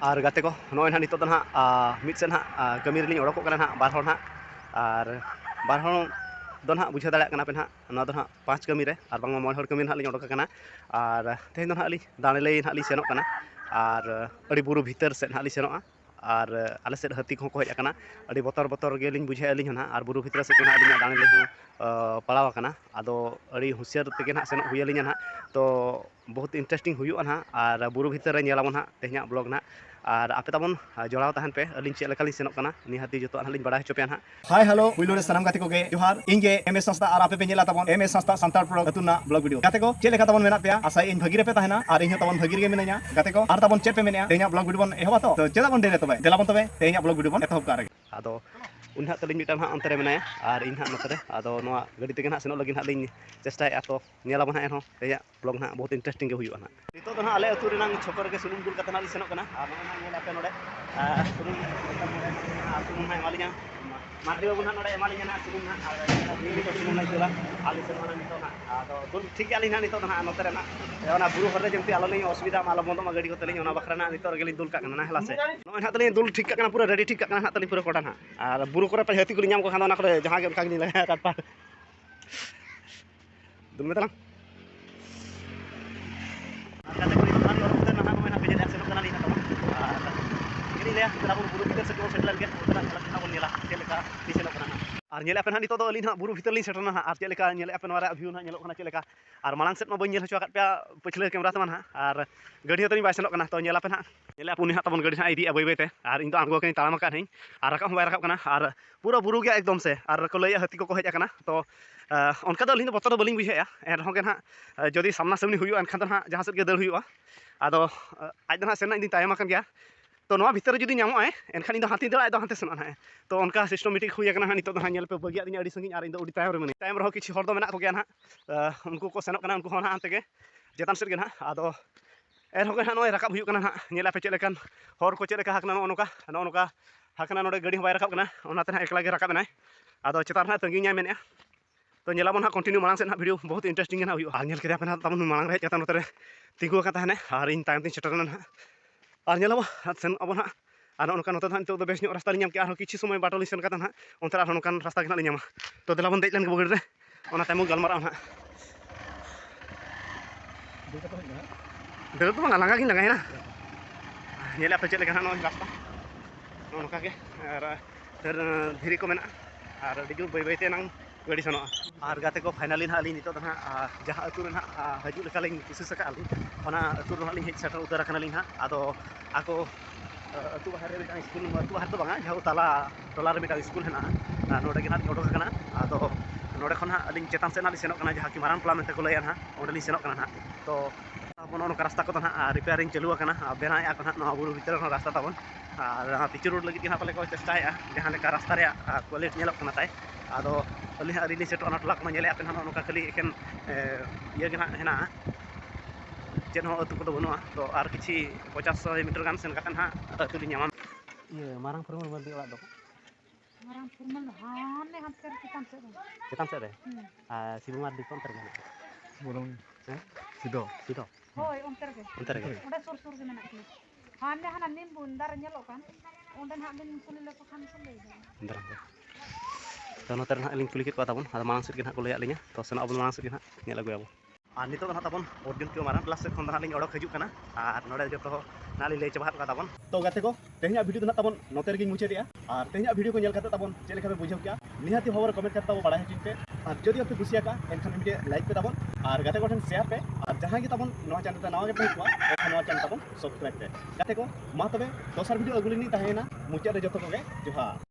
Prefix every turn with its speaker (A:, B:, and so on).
A: Ar gate ko noy na nito na mid sen ha kami rin orok ko kana ha bar hor ha ar bar hor don ha bujha dala kana pen ha na don ha 5 kami re ar bang mo hor kami ha li orok kana ar tehin don ha li dane lei ha li senok kana ar adi buru bhitar sen ha li senoa ar ale sed hati ko hej akana adi botor botor gelin bujha alin ha ar buru bhitar se kana alin dane lei palawa kana ado adi husiar tege ha senok huyalin ha to बहुत interesting हुआ ना और बुरु भीतर नेलाबन हाँ तेहना blog ना और आपे तबन जोड़ाव तहन पे अलिन चेक लेका लिन सेनोक कना निहाती जतो हलिन बड़ा हचो पे हाँ हाय हेलो पुइलो रे सनाम गाते को गे जोहार इंगे एमएस संस्था और आपे पे नेला तबन एमएस संस्था संताल प्रो अतुना ब्लॉग वीडियो गाते को चेक लेका तबन मेना पे आशा इन भगी रे पे तहना और इन तबन भगी रे मेना गाते को और तबन चेक पे मेना तेहना ब्लॉग वीडियो बन एहवा तो चेदा बन देले तबे देलाबन तबे तेहना ब्लॉग वीडियो बन एतहब कार आदो उन्हा तलिन मिटाम हाँ अंतरे मेना और इन हाँ नतरे आदो नोआ गडी तेगे हाँ सेनो लगिन हाँ लिन चेष्टा तो नेलाबन हाँ एनो तेया ब्लॉग ना बहुत इंटरेस्टिंग के हुआ ना नितो तो हाँ आले अतु रेनांग छोकर के सुनुम दुल कतना सेनो कना और नोना नेला पे नोडे सुनुम सुनुम हाँ एमालिया माटी बाबू हाँ नोडे एमालिया ना सुनुम हाँ नीली को सुनुम ना चला आले सेनो ना नितो ना आदो दुल ठीक के आलिन हाँ नितो ना नतरे ना ओना बुरु हर रे जेमति आलो लिन असुविधा मालो बंदो मा गाड़ी को तलिन ओना बखरा ना नितो रेगेलिन दुल का ना हला से नोय हाँ तलिन दुल ठीक का पूरा रेडी ठीक का हाँ तलिन पूरा कोटा ना और बुरु करे पे हती को नाम को खाना ना करे जहां के उनका नि लगा काटपा दुल में तला kata ko dito ano order na naman na pinili sa kanal ina tama ini lihat kita buru kita sekitar setelan get udah kita pun nila celaka di sini kana ar nyele apen han dito to alin ha buru vitor lin setana ha ar celaka nyele apen wara view na nyelok kana celaka ar malang set ma bon nyel hacu akat pia pechle kamera teman ha ar gadi tani bai senok kana to nyele apen ha nyele apun ha tabon gadi ha idi abai bai te ar indo anggo kani talam kan hin ar rakap bai rakap kana ar pura buru ge ekdom se ar ko lay hati ko hej akana to onka do alin botor baling bujhe ya en hogen ha jodi samna samni huyu an khan ha jahan set ge dar huyu ado aj do ha sena indi tayam akan gya तो नवा भीतर जुदी नामो आए एनखान इन हाथी दड़ा हाथे सेन ना तो उनका सिस्टमेटिक हुई ना नितो नेल पे बगिया दिन संगी और इन उड़ी तायम मनी तायम रहो किसी हर दो मेना को गया ना उनको को सेनोक उनको ना अंतगे जेतान सेट गे ना आदो एर होगे ना नय राकाब हुई ना नेला पे चेलेकान हर को चेलेका हाकना नोका नोका हाकना नोडे गाड़ी बाय राकाब ना ओनाते ना एकला गे राकाब ना आदो चेतान ना तंगी न्या मेने तो नेलाबन ना कंटिन्यू मांग से ना वीडियो बहुत इंटरेस्टिंग ना हुई नेल के पे ना तमन मांग रे चेतान नोतरे तिगु का ताने और इन टाइम दिन सेटर ना और नेलाबो सेन अब ना और नोका नोते नितो दो बेस रास्ता लिᱧ के आरो किछि समय बाटो लिसन कता ना ओनते आरो नोकान रास्ता के ना लिᱧ तो देलाबन देज लन बगड़ रे ओना ताइम गलमारा ना देल तो लंगा गिन लंगा ना नेला पे चले ना रास्ता नोका के और धीरे को मेना और डिजु बै बैते नांग गाड़ी सनो और गाते को फाइनली ना अली नितो ना जहां अतु ना हजु लेका लिኝ कोशिश का अली ओना अतु ना लिኝ हेज सेटर उतर कना लिኝ आदो आको अतु बाहर रे मिटा स्कूल अतु बाहर तो बांगा जहां ताला टोला रे मिटा स्कूल है ना नोडे के ना ओडो कना आदो नोडे खन अलिኝ चेतान से ना सेनो कना जहां कि मारान प्लान में को लया ना ओडे लिኝ सेनो कना ना तो अपन ओनका रास्ता को ना रिपेयरिंग चालू कना बेनाय आ कना ना बुरु भीतर रास्ता तबन और पिच रोड लगी ना पाले को चेष्टा जहां लेका रास्ता रे क्वालिटी नेलो कना ताय आदो अली अली सेट ओना टोला को नेले आपन ना ओनका खाली एखन ये गे ना हेना चेन हो अतु को दो बनुआ तो आर किछि 50 मीटर गान सेन कातन हा अतु लि ᱧᱟᱢᱟ ये मारांग फरमल बल्दी ओला दो मारांग फरमल हाने हाथ कर चितान से रे सिबु मार दिकोन तर गना बोलम सिदो सिदो होय अंतर के ओडे सुर सुर के मेना के हाने हाना निम्बु अंदर नेलो कान ओंडे ना लिन कुली लेको खान से ले अंदर तो नोतर ना लिन कुली के को ताबन मारांग सेट के ना को लया लिnya तो सेना अब मारांग सेट के ना नेल अगु आबो और नितो ना तबन अर्जुन के मारान क्लास से खन ना लिኝ ओडक हजु कना और नोडे जतो नाली ले चबात का तबन तो गाते को तेहना वीडियो ना तबन नोतेर गिन मुचे दिया और तेहना वीडियो को नेल खाते तबन चेले खाते बुझाव क्या निहाती खबर कमेंट करता बड़ा है चिंते और जदि आपके कुसिया का एनखान वीडियो लाइक पे तबन और गाते को ठन शेयर पे और जहां की तबन नवा चैनल पे नवा के पे को एखन नवा चैनल तबन सब्सक्राइब पे गाते को मा तबे दोसर वीडियो अगुलिनी ताहेना मुचे रे जतो को गे जोहार।